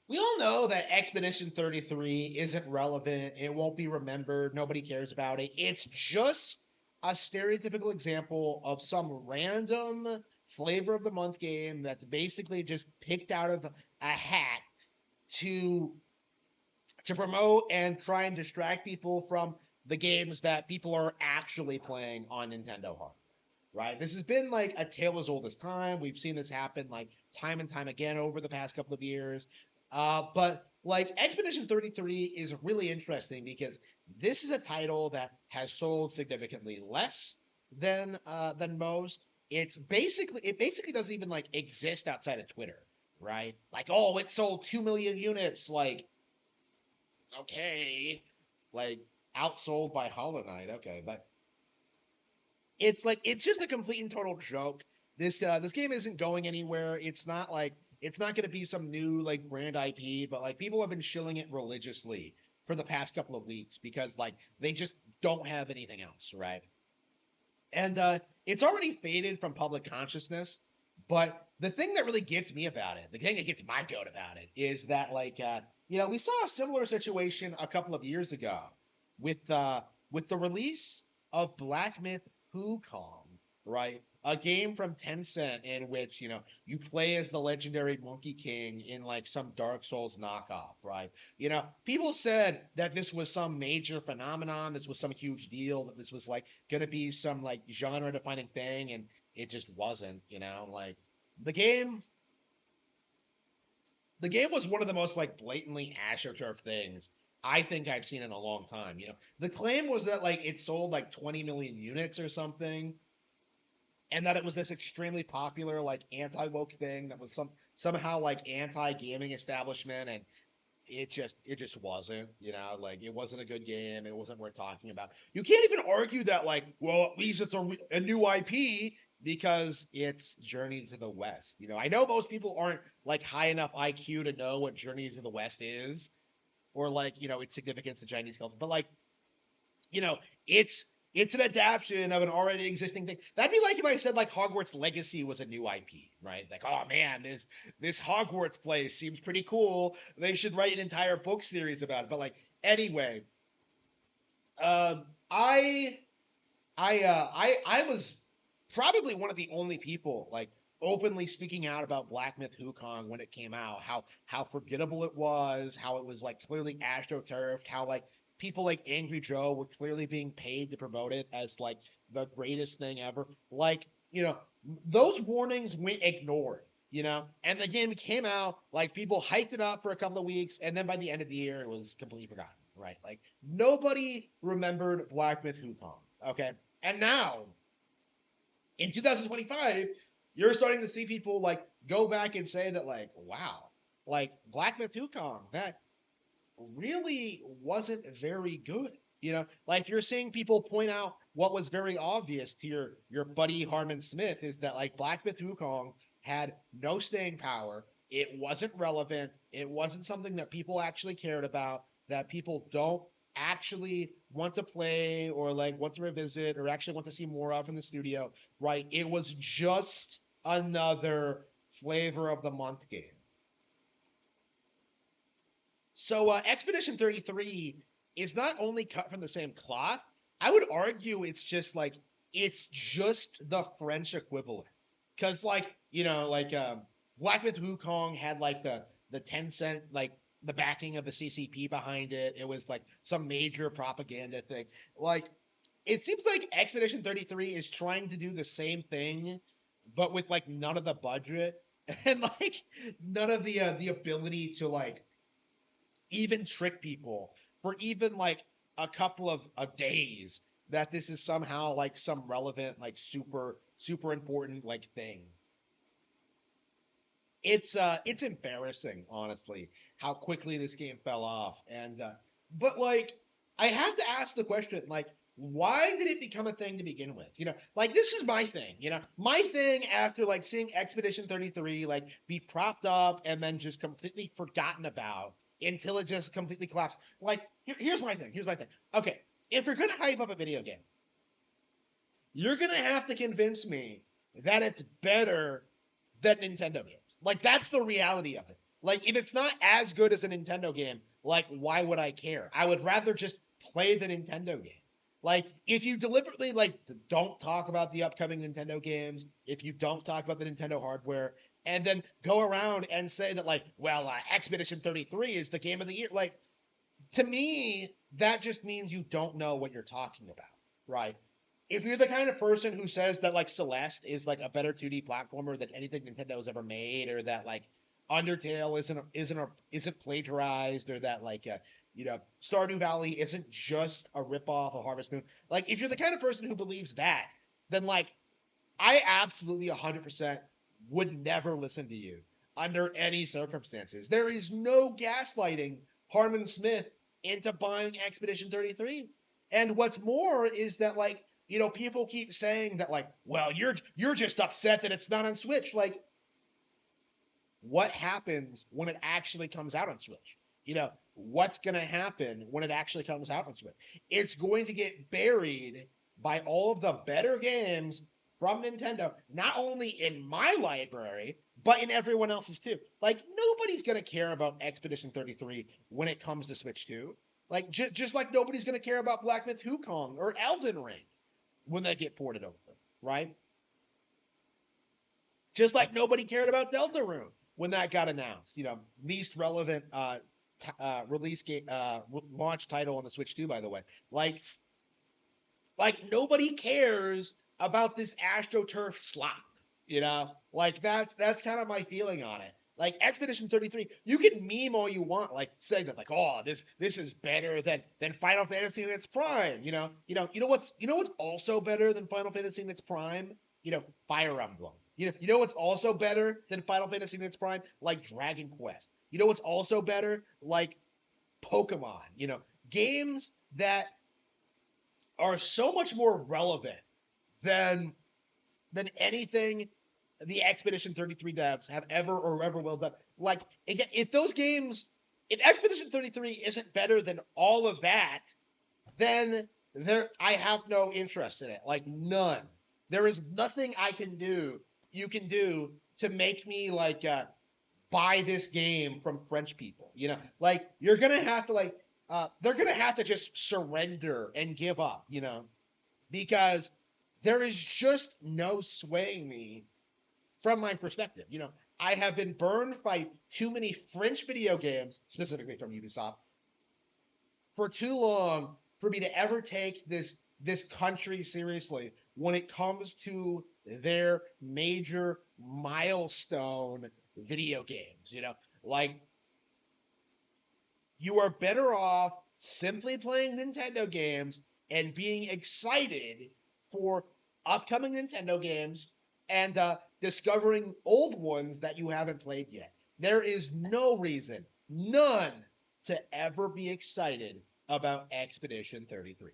We all know that Expedition 33 isn't relevant. It won't be remembered. Nobody cares about it. It's just a stereotypical example of some random flavor of the month game that's basically just picked out of a hat to to promote and try and distract people from the games that people are actually playing on Nintendo hardware. Right? This has been like a tale as old as time. We've seen this happen like time and time again over the past couple of years. But like Expedition 33 is really interesting because this is a title that has sold significantly less than most. It basically doesn't even like exist outside of Twitter, right? Like, oh, it sold 2 million units. Like, okay, like outsold by Hollow Knight. Okay, but it's just a complete and total joke. This game isn't going anywhere. It's not going to be some new like brand IP, but like people have been shilling it religiously for the past couple of weeks because like they just don't have anything else, right? And it's already faded from public consciousness. But the thing that really gets me about it, the thing that gets my goat about it, is that we saw a similar situation a couple of years ago with the release of Black Myth Wukong, right? A game from Tencent in which you play as the legendary Monkey King in like some Dark Souls knockoff, right? People said that this was some major phenomenon, this was some huge deal, that this was like gonna be some like genre defining thing, and it just wasn't. Like the game, the game was one of the most like blatantly astroturf things I think I've seen in a long time. The claim was that like it sold like 20 million units or something, and that it was this extremely popular like anti woke thing that was somehow like anti gaming establishment, and it just wasn't. Like it wasn't a good game. It wasn't worth talking about. You can't even argue that like, well, at least it's a new IP because it's Journey to the West. I know most people aren't like high enough IQ to know what Journey to the West is, or like its significance to Chinese culture, but like you know, it's it's an adaptation of an already existing thing. That'd be like if I said like Hogwarts Legacy was a new IP, right? Like, oh man, this Hogwarts place seems pretty cool. They should write an entire book series about it. But like, anyway, um, I I was probably one of the only people like openly speaking out about Black Myth Wukong when it came out. How forgettable it was. How it was like clearly astroturfed. How like people like Angry Joe were clearly being paid to promote it as like the greatest thing ever. Like those warnings went ignored. And the game came out, like people hyped it up for a couple of weeks, and then by the end of the year, it was completely forgotten. Right? Like nobody remembered Black Myth Wukong. Okay, and now in 2025, you're starting to see people like go back and say that like, wow, like Black Myth Wukong, that really wasn't very good. Like you're seeing people point out what was very obvious to your buddy Harmon Smith is that like Black Myth Wukong had no staying power. It wasn't relevant. It wasn't something that people actually cared about. That people don't actually want to play or like want to revisit or actually want to see more of in the studio. Right? It was just another flavor of the month game. So Expedition 33 is not only cut from the same cloth, I would argue it's just the French equivalent. Cause Black Myth Wukong had like the Tencent like the backing of the CCP behind it. It was like some major propaganda thing. Like it seems like Expedition 33 is trying to do the same thing, but with like none of the budget and like none of the ability to like even trick people for even like a couple of days that this is somehow like some relevant like super important like thing. It's embarrassing, honestly, how quickly this game fell off. And but like I have to ask the question, like, why did it become a thing to begin with? Like this is my thing. My thing after like seeing Expedition 33 like be propped up and then just completely forgotten about until it just completely collapsed. Like, here's my thing. Here's my thing. Okay, if you're gonna hype up a video game, you're gonna have to convince me that it's better than Nintendo games. Like that's the reality of it. Like, if it's not as good as a Nintendo game, like, why would I care? I would rather just play the Nintendo game. Like, if you deliberately, like, don't talk about the upcoming Nintendo games, if you don't talk about the Nintendo hardware, and then go around and say that, like, well, Expedition 33 is the game of the year, like, to me, that just means you don't know what you're talking about, right? If you're the kind of person who says that like Celeste is like a better 2D platformer than anything Nintendo has ever made, or that like Undertale isn't plagiarized, or that like Stardew Valley isn't just a ripoff of Harvest Moon, like if you're the kind of person who believes that, then like I absolutely 100% would never listen to you under any circumstances. There is no gaslighting Harmon Smith into buying Expedition 33. And what's more is that like, people keep saying that like, well, you're just upset that it's not on Switch. Like, what happens when it actually comes out on Switch? What's going to happen when it actually comes out on Switch? It's going to get buried by all of the better games from Nintendo, not only in my library, but in everyone else's too. Like, nobody's going to care about Expedition 33 when it comes to Switch 2. Like, just like nobody's going to care about Black Myth Wukong or Elden Ring when they get ported over, right? Just like nobody cared about Deltarune when that got announced. Least relevant release game, launch title on the Switch 2, by the way. Like nobody cares about this AstroTurf slop. Like that's kind of my feeling on it. Like Expedition 33, you can meme all you want, like saying that, like, oh, this is better than Final Fantasy in its prime. You know what's also better than Final Fantasy in its prime? Fire Emblem. You know what's also better than Final Fantasy in its prime? Like Dragon Quest. You know what's also better? Like Pokemon. Games that are so much more relevant than anything the Expedition 33 devs have ever or ever will done. Like, again, if Expedition 33 isn't better than all of that, then I have no interest in it. Like, none. There is nothing you can do to make me like buy this game from French people. Like you're gonna have to like they're gonna have to just surrender and give up. Because there is just no swaying me from my perspective. I have been burned by too many French video games, specifically from Ubisoft, for too long for me to ever take this country seriously when it comes to their major milestone video games. Like, you are better off simply playing Nintendo games and being excited for upcoming Nintendo games and discovering old ones that you haven't played yet. There is no reason, none, to ever be excited about Expedition 33.